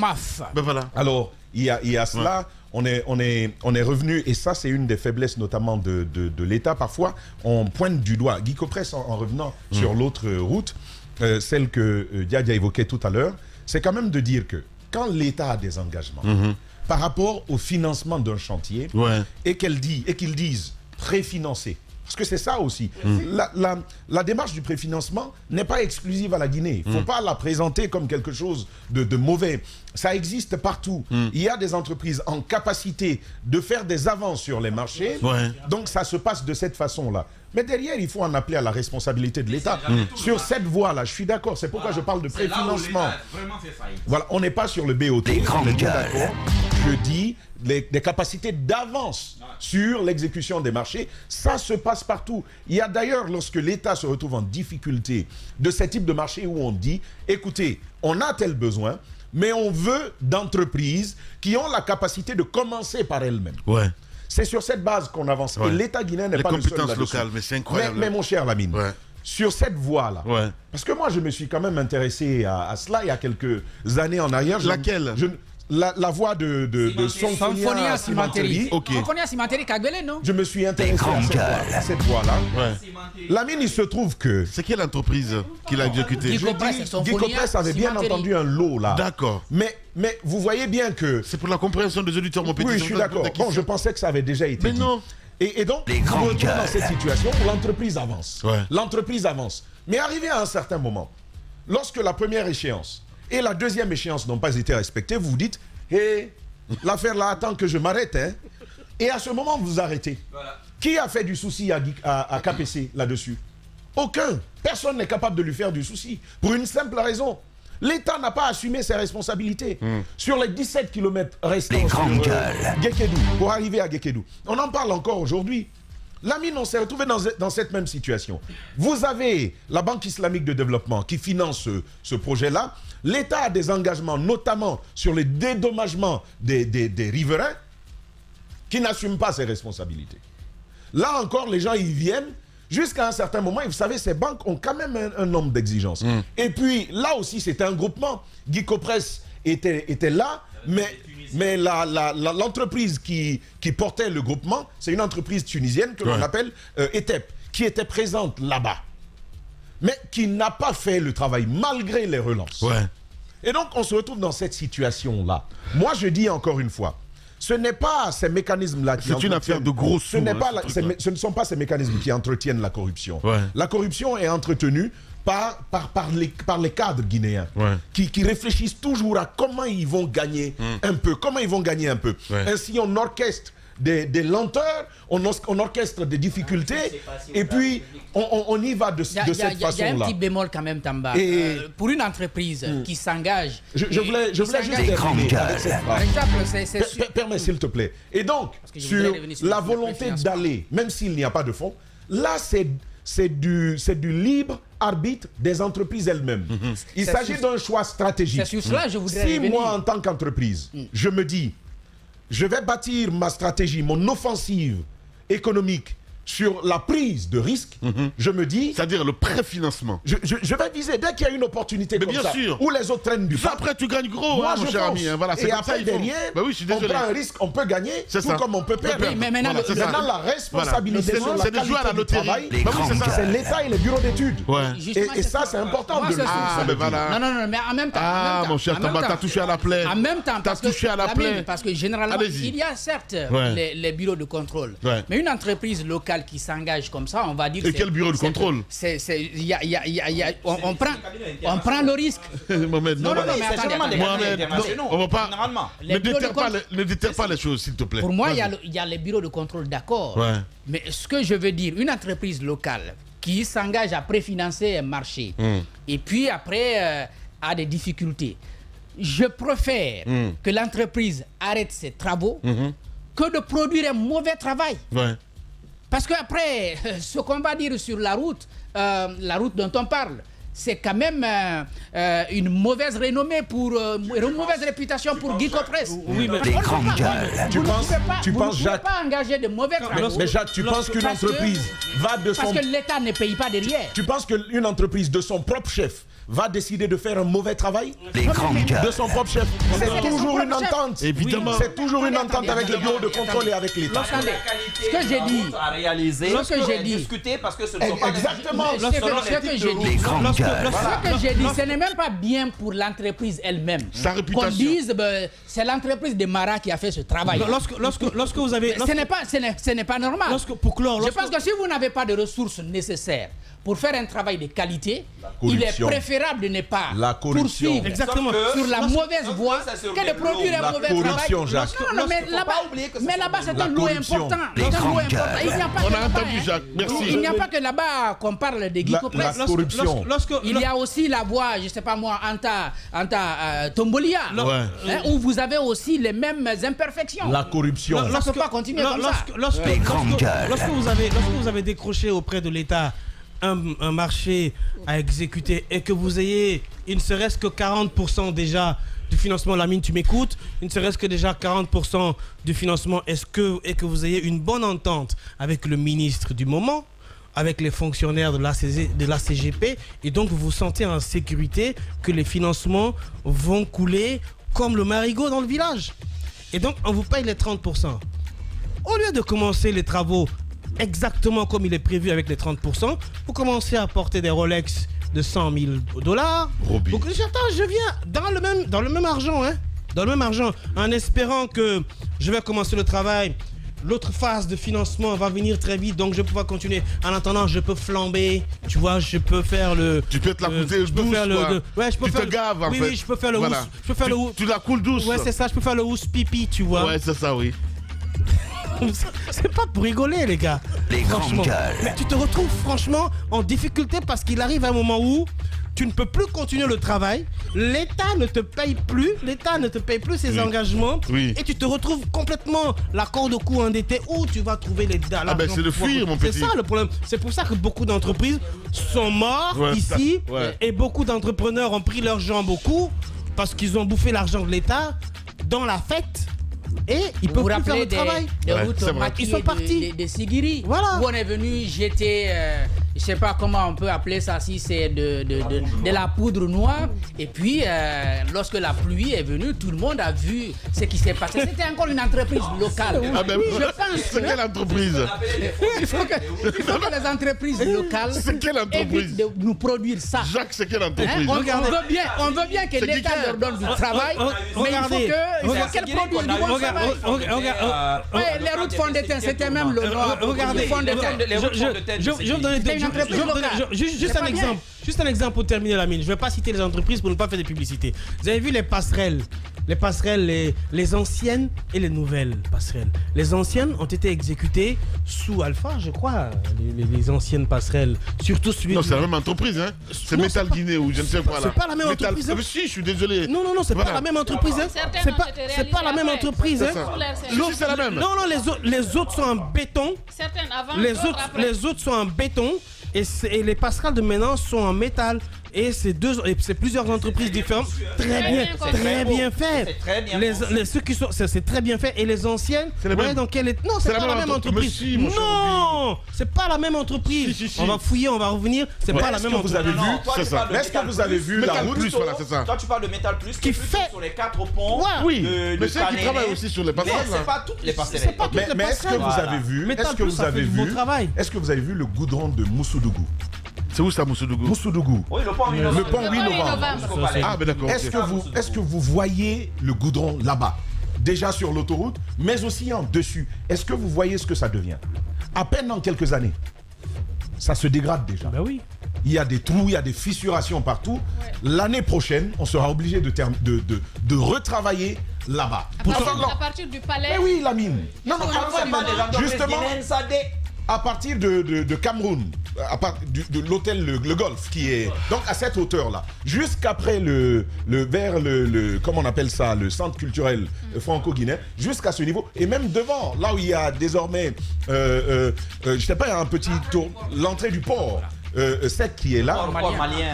Ben voilà. Alors, il y a cela. On est revenu, et ça c'est une des faiblesses notamment de l'État. Parfois, on pointe du doigt. Guy Copresse, en revenant sur l'autre route, celle que Diadia évoquait tout à l'heure, c'est quand même de dire que quand l'État a des engagements par rapport au financement d'un chantier, et qu'ils disent préfinancé, parce que c'est ça aussi. La démarche du préfinancement n'est pas exclusive à la Guinée. Il ne faut pas la présenter comme quelque chose de mauvais. Ça existe partout. Il y a des entreprises en capacité de faire des avances sur les marchés. Donc ça se passe de cette façon-là. Mais derrière, il faut en appeler à la responsabilité de l'État. Sur cette voie-là, je suis d'accord. C'est pourquoi je parle de préfinancement. Voilà, on n'est pas sur le BOT. On est d'accord. Je dis des capacités d'avance sur l'exécution des marchés. Ça se passe partout. Il y a d'ailleurs, lorsque l'État se retrouve en difficulté de ce type de marché où on dit, écoutez, on a tel besoin, mais on veut d'entreprises qui ont la capacité de commencer par elles-mêmes. C'est sur cette base qu'on avance. Et l'État guinéen n'est pas le seul là-dessus. Les compétences locales, mais c'est incroyable. Mais mon cher Lamine, sur cette voie-là, parce que moi je me suis quand même intéressé à cela il y a quelques années en arrière. Laquelle? La voie de Symphonia Cimenterie. Symphonia Cimenterie Kagbele, non? Je me suis intéressé à cette voie-là. Lamine, il se trouve que... C'est quelle entreprise qui l'a exécuté? Guy Copresse avait bien entendu un lot là. D'accord. Mais vous voyez bien que... C'est pour la compréhension des auditeurs, mon petit. Oui, je suis d'accord. Bon, je pensais que ça avait déjà été dit. Mais non. Et donc, on se retrouve dans cette situation où l'entreprise avance. L'entreprise avance. Mais arrivé à un certain moment, lorsque la première échéance et la deuxième échéance n'ont pas été respectées, vous vous dites, hé, l'affaire là attend que je m'arrête. Hein. Et à ce moment, vous vous arrêtez. Qui a fait du souci à KPC là-dessus? Aucun. Personne n'est capable de lui faire du souci. Pour une simple raison. L'État n'a pas assumé ses responsabilités. Sur les 17 km restants sur Guékédou, pour arriver à Guékédou. On en parle encore aujourd'hui. Lamine, on s'est retrouvé dans cette même situation. Vous avez la Banque islamique de développement qui finance ce projet-là. L'État a des engagements, notamment sur les dédommagements des riverains, qui n'assument pas ses responsabilités. Là encore, les gens y viennent jusqu'à un certain moment. Et vous savez, ces banques ont quand même un nombre d'exigences. Et puis, là aussi, c'était un groupement. Guy Copresse était là, mais l'entreprise qui portait le groupement, c'est une entreprise tunisienne que l'on appelle ETEP, qui était présente là-bas, mais qui n'a pas fait le travail malgré les relances. Et donc, on se retrouve dans cette situation-là. Moi, je dis encore une fois, ce n'est pas ces mécanismes-là qui... C'est une affaire de gros sous. Ce ne sont pas ces mécanismes qui entretiennent la corruption. La corruption est entretenue par les cadres guinéens qui réfléchissent toujours à comment ils vont gagner un peu. Ainsi, on orchestre des lenteurs, on orchestre des difficultés, et puis on y va de cette façon-là. Il y a un petit bémol quand même, Tamba. Pour une entreprise qui s'engage... Je voulais juste terminer avec cette phrase. Permets, s'il te plaît. Et donc, sur la volonté d'aller, même s'il n'y a pas de fonds, là, c'est du libre arbitre des entreprises elles-mêmes. Il s'agit d'un choix stratégique. C'est sur cela que je voudrais revenir. Si moi, en tant qu'entreprise, je me dis, je vais bâtir ma stratégie, mon offensive économique sur la prise de risque, je me dis... C'est-à-dire le préfinancement. Je vais viser dès qu'il y a une opportunité comme ça, où les autres traînent du pas. Après, tu gagnes gros, moi, mon cher ami. Voilà, et après, derrière, on prend un risque, on peut gagner, tout comme on peut perdre. Mais maintenant, la responsabilité sur la qualité du travail, c'est l'État et les bureaux d'études. Et ça, c'est important de le dire. Non, mais en même temps... Ah, mon cher Tamba, t'as touché à la plaie. En même temps, parce que généralement, il y a certes les bureaux de contrôle, mais une entreprise locale qui s'engage comme ça, on va dire... Et quel bureau de contrôle? On prend le risque. Mohamed, non, mais on va pas... Ne déterre pas les choses, s'il te plaît. Pour moi, il y a les bureaux de contrôle, d'accord. Mais ce que je veux dire, une entreprise locale qui s'engage à préfinancer un marché, et puis après a des difficultés, je préfère que l'entreprise arrête ses travaux que de produire un mauvais travail. Parce qu'après, ce qu'on va dire sur la route dont on parle, c'est quand même une mauvaise renommée une mauvaise réputation pour Guy Copresse. Oui, mais les grandes gueules. Tu penses, Jacques, pas engager de mauvais travaux. Mais Jacques, tu penses qu'une entreprise va de son... Parce que l'État ne paye pas derrière. Tu penses qu'une entreprise de son propre chef va décider de faire un mauvais travail de son propre chef? C'est toujours une entente. Évidemment. C'est toujours une entente avec le bureau de contrôle et avec l'État. Ce que j'ai dit, à réaliser, ce que j'ai dit, discuter parce que ce ne sont pas exactement ce que j'ai dit, ce n'est même pas bien pour l'entreprise elle-même. Sa réputation. Qu'on dise, c'est l'entreprise de Mara qui a fait ce travail. Lorsque vous avez, ce n'est pas normal. Je pense que si vous n'avez pas de ressources nécessaires pour faire un travail de qualité, il est préférable de ne pas poursuivre sur la mauvaise voie que de produire un mauvais travail. Non, mais là-bas, c'est un lot important. On a entendu, Jacques. Merci. Il n'y a pas que là-bas qu'on parle de Guy Copresse. La corruption. Il y a aussi la voie, je ne sais pas moi, Anta Tombolia, où vous avez aussi les mêmes imperfections. La corruption. Ça ne peut pas continuer comme ça. Lorsque vous avez décroché auprès de l'État un marché à exécuter et que vous ayez ne serait-ce que 40% déjà du financement, Lamine, tu m'écoutes, ne serait-ce que déjà 40% du financement, et que vous ayez une bonne entente avec le ministre du moment, avec les fonctionnaires de la CGP, et donc vous vous sentez en sécurité que les financements vont couler comme le marigot dans le village. Et donc on vous paye les 30%. Au lieu de commencer les travaux exactement comme il est prévu avec les 30%, vous commencez à porter des Rolex de $100 000. Donc je viens dans le même argent, dans le même argent, en espérant que je vais commencer le travail. L'autre phase de financement va venir très vite, donc je peux pas continuer. En attendant, je peux flamber, tu vois, je peux faire le... Tu peux te la couper douce, tu te gaves, en fait. Oui, je peux faire le housse. Tu la coules douce. Ouais, c'est ça, je peux faire le housse pipi, tu vois. Ouais, c'est ça, oui. C'est pas pour rigoler, les gars. Les grandes gueules. Mais tu te retrouves franchement en difficulté parce qu'il arrive un moment où tu ne peux plus continuer le travail, l'État ne te paye plus, ses engagements, et tu te retrouves complètement la corde au cou endetté, où tu vas trouver les dalles. Ah ben c'est le fuir, mon petit. C'est ça le problème. C'est pour ça que beaucoup d'entreprises sont mortes ici, et beaucoup d'entrepreneurs ont pris leurs jambes au cou parce qu'ils ont bouffé l'argent de l'État dans la fête. Et ils peuvent plus faire le travail. Ils sont partis. Des Sigiri. Voilà. Où on est venu jeter, je sais pas comment on peut appeler ça, si c'est de la poudre noire. Et puis, lorsque la pluie est venue, tout le monde a vu ce qui s'est passé. C'était encore une entreprise locale. Ah ben, je pense c'est quelle entreprise? Il faut que les entreprises locales évitent de nous produire ça. Jacques, c'est quelle entreprise? On veut bien que l'État leur donne du travail, mais il faut qu'elles produisent du bon travail. Les routes font des teintes, c'était même le nord. Regardez, je vais vous donner juste un exemple pour terminer, Lamine. Je ne vais pas citer les entreprises pour ne pas faire de publicité. Vous avez vu les passerelles, les anciennes et les nouvelles passerelles. Les anciennes ont été exécutées sous Alpha, je crois, les anciennes passerelles. Surtout celui. Non, c'est la même entreprise, hein. C'est Métal Guinée ou je ne sais quoi là. C'est pas la même entreprise. Mais si, je suis désolé. Non, c'est pas la même entreprise. C'est pas la même entreprise. C'est la même. Non, les autres sont en béton. Certaines avant. Les autres sont en béton. Et les passerelles de maintenant sont en métal. Et c'est plusieurs entreprises différentes. Très bien fait. Ceux qui sont, c'est très bien fait. Et les anciennes, dans quelle est... Non, c'est pas la même entreprise. Non, c'est pas la même entreprise. On va fouiller, on va revenir. C'est pas la même entreprise. Vous avez vu? C'est ça. Est-ce que vous avez vu la route? Voilà, c'est ça. Toi, tu parles de Métal Plus qui fait sur les 4 ponts. Oui, mais c'est qui travaille aussi sur les passerelles. C'est pas toutes les passerelles. Mais est-ce que vous avez vu? Est-ce que vous avez vu le goudron de Moussoudougu? C'est où ça, Moussoudougu? Moussoudougu. Oui, le pont 8 novembre. Le pont 8 novembre. Ah, ben d'accord. Est-ce que vous voyez le goudron là-bas? Déjà sur l'autoroute, mais aussi en dessus. Est-ce que vous voyez ce que ça devient? À peine dans quelques années. Ça se dégrade déjà. Ben oui. Il y a des trous, il y a des fissurations partout. Ouais. L'année prochaine, on sera obligé de retravailler là-bas. À partir du palais. Mais oui, Lamine. Non, justement, à partir de Cameroun, à part de l'hôtel le Golf, qui est donc à cette hauteur-là, jusqu'après vers le comment on appelle ça, le centre culturel franco-guinéen, jusqu'à ce niveau, et même devant, là où il y a désormais, je sais pas, il y a un petit tour, l'entrée du port. Sec qui est là,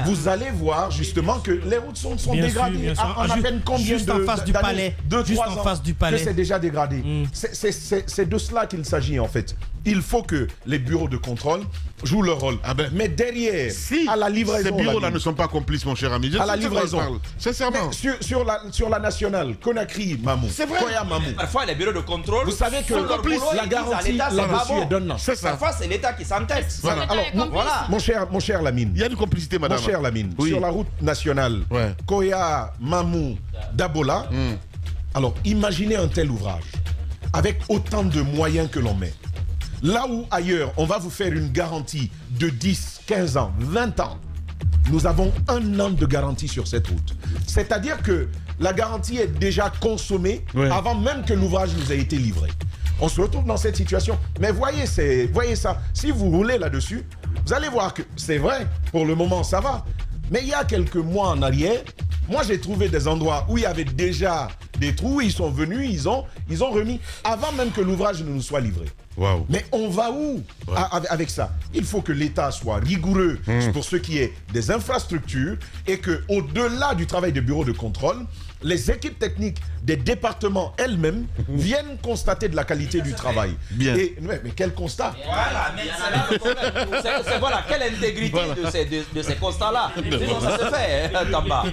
vous allez voir justement que les routes sont dégradées en à peine combien juste en face du palais, juste en face du palais, que c'est déjà dégradé. C'est de cela qu'il s'agit en fait. Il faut que les bureaux de contrôle jouent leur rôle. Mais derrière, à la livraison, ces bureaux-là ne sont pas complices, mon cher ami. À la livraison, sincèrement, sur la nationale, Conakry, Mamou, c'est vrai. Mamou. Parfois les bureaux de contrôle, vous savez que la garantie là-dessus est donnante. C'est ça. Parfois c'est l'État qui s'entête. Voilà. Alors, mon cher Lamine. Il y a une complicité, madame. Mon cher Lamine, sur la route nationale, Koya, Mamou, Dabola, alors imaginez un tel ouvrage avec autant de moyens que l'on met. Là où ailleurs, on va vous faire une garantie de 10, 15 ans, 20 ans, nous avons 1 an de garantie sur cette route. C'est-à-dire que la garantie est déjà consommée avant même que l'ouvrage nous ait été livré. On se retrouve dans cette situation. Mais voyez ça, si vous roulez là-dessus, vous allez voir que c'est vrai, pour le moment ça va. Mais il y a quelques mois en arrière, moi j'ai trouvé des endroits où il y avait déjà des trous, ils sont venus, ils ont remis, avant même que l'ouvrage ne nous soit livré. Wow. Mais on va où avec ça? Il faut que l'État soit rigoureux pour ce qui est des infrastructures et qu'au-delà du travail de bureau de contrôle, les équipes techniques des départements elles-mêmes viennent constater de la qualité du travail. Bien. Mais quel constat? Voilà, mais c'est là le problème. Voilà, quelle intégrité de ces constats-là. Sinon ça se fait, Tamba.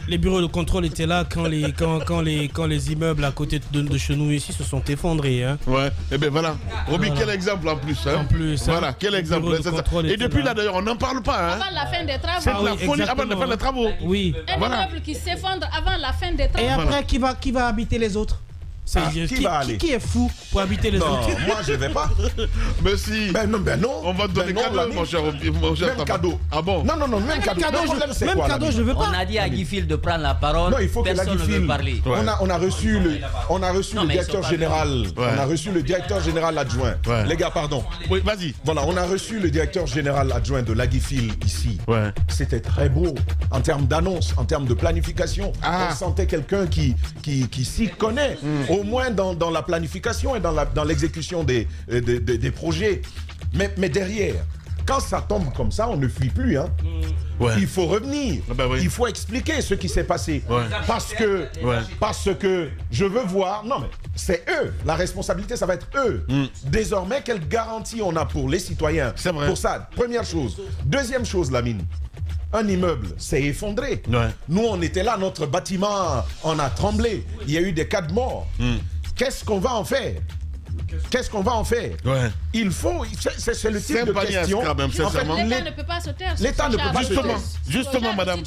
Les bureaux de contrôle étaient là quand les immeubles à côté de chez nous ici se sont effondrés. Hein. Ouais, et bien voilà. Roby, quel exemple en plus. Hein. En plus. Voilà, quel exemple. Et depuis là d'ailleurs, on n'en parle pas. Hein. Avant la fin des travaux. C'est de la folie avant la fin des travaux. Oui. Un immeuble qui s'effondre avant la fin des travaux. Et après, qui va habiter les autres? Qui est fou pour habiter les autres? Non, moi je vais pas. Mais si. Ben non. On va te donner cadeau, mon cher. Même cadeau. Ah bon? Non, même cadeau. Même cadeau, je veux pas. On a dit à Guy Fil de prendre la parole. Non, il faut que la Guy Fil parler. On a reçu le directeur général. On a reçu le directeur général adjoint. Les gars, pardon. Oui, vas-y. Voilà, on a reçu le directeur général adjoint de la Guy Fil ici. C'était très beau en termes d'annonce, en termes de planification. On sentait quelqu'un qui s'y connaît. Au moins dans la planification et dans l'exécution des projets. Mais derrière, quand ça tombe comme ça, on ne fuit plus. Hein. Il faut revenir. Il faut expliquer ce qui s'est passé. Parce que je veux voir... Non, mais c'est eux. La responsabilité, ça va être eux. Désormais, quelle garantie on a pour les citoyens? C'est vrai. Pour ça, première chose. Deuxième chose, Lamine. Un immeuble s'est effondré. Nous, on était là, notre bâtiment en a tremblé. Il y a eu des cas de mort. Qu'est-ce qu'on va en faire? Il faut... C'est le type de question... L'État ne peut pas se taire. L'État ne peut pas se taire. Justement, madame.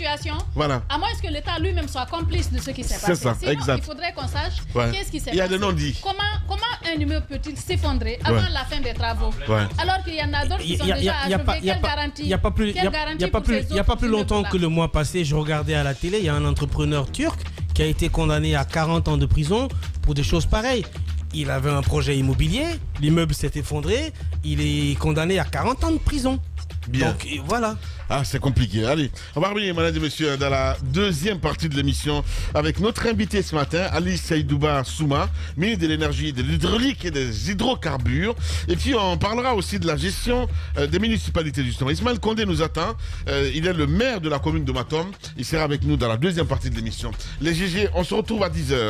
Voilà. À moins que l'État lui-même soit complice de ce qui s'est passé. C'est ça, sinon, exact. il faudrait qu'on sache qu'est-ce qui s'est passé. Il y a des non-dits. Comment un immeuble peut-il s'effondrer avant la fin des travaux? Alors qu'il y en a d'autres qui sont déjà achevés. Quelle garantie? Il n'y a pas plus longtemps que le mois passé, je regardais à la télé, il y a un entrepreneur turc qui a été condamné à 40 ans de prison pour des choses pareilles. Il avait un projet immobilier, l'immeuble s'est effondré, il est condamné à 40 ans de prison. Bien. Donc voilà. Ah, c'est compliqué. Allez, on va revenir, mesdames et messieurs, dans la deuxième partie de l'émission avec notre invité ce matin, Ali Seydouba Souma, ministre de l'énergie, de l'hydraulique et des hydrocarbures. Et puis, on parlera aussi de la gestion des municipalités, justement. Ismaël Condé nous attend. Il est le maire de la commune de Matom. Il sera avec nous dans la deuxième partie de l'émission. Les GG, on se retrouve à 10h.